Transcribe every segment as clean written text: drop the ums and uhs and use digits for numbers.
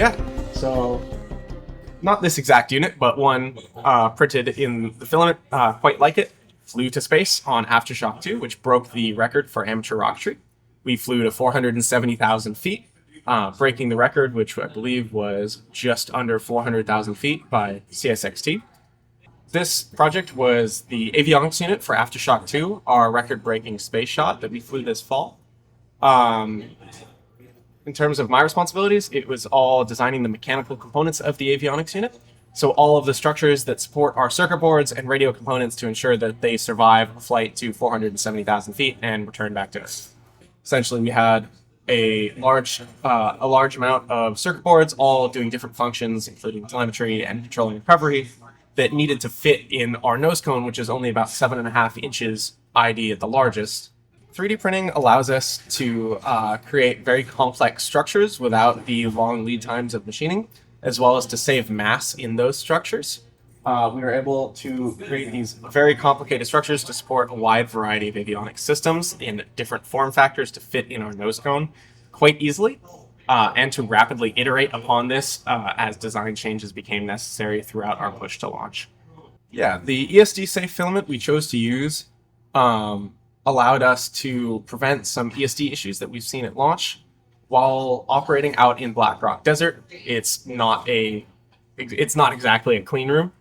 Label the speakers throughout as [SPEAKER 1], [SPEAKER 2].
[SPEAKER 1] Yeah, so not this exact unit, but one printed in the filament, quite like it, flew to space on Aftershock II, which broke the record for amateur rocketry. We flew to 470,000 feet, breaking the record, which I believe was just under 400,000 feet by CSXT. This project was the avionics unit for Aftershock II, our record-breaking space shot that we flew this fall. In terms of my responsibilities, it was all designing the mechanical components of the avionics unit. So all of the structures that support our circuit boards and radio components to ensure that they survive a flight to 470,000 feet and return back to us. Essentially, we had a large amount of circuit boards, all doing different functions, including telemetry and controlling recovery, that needed to fit in our nose cone, which is only about 7.5 inches ID at the largest. 3D printing allows us to create very complex structures without the long lead times of machining, as well as to save mass in those structures. We were able to create these very complicated structures to support a wide variety of avionics systems in different form factors to fit in our nose cone quite easily, and to rapidly iterate upon this as design changes became necessary throughout our push to launch. Yeah, the ESD safe filament we chose to use allowed us to prevent some ESD issues that we've seen at launch. While operating out in Black Rock Desert, it's not exactly a clean room.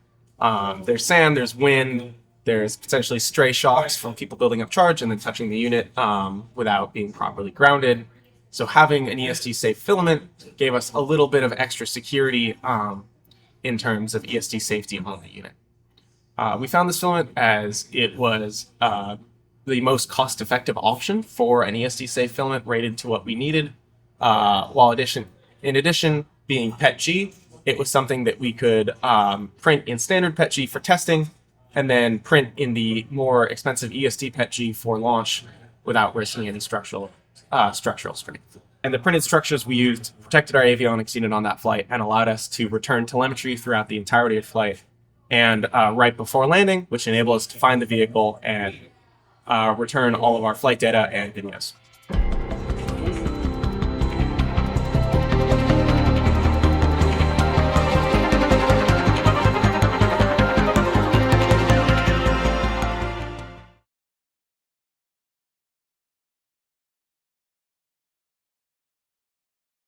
[SPEAKER 1] There's sand, there's wind, there's potentially stray shocks from people building up charge and then touching the unit without being properly grounded. So having an ESD safe filament gave us a little bit of extra security in terms of ESD safety on the unit. We found this filament as it was the most cost-effective option for an ESD safe filament rated to what we needed. In addition, being PETG, it was something that we could print in standard PETG for testing, and then print in the more expensive ESD PETG for launch without risking any structural strength. And the printed structures we used protected our avionics unit on that flight and allowed us to return telemetry throughout the entirety of flight, and right before landing, which enabled us to find the vehicle and return all of our flight data and videos.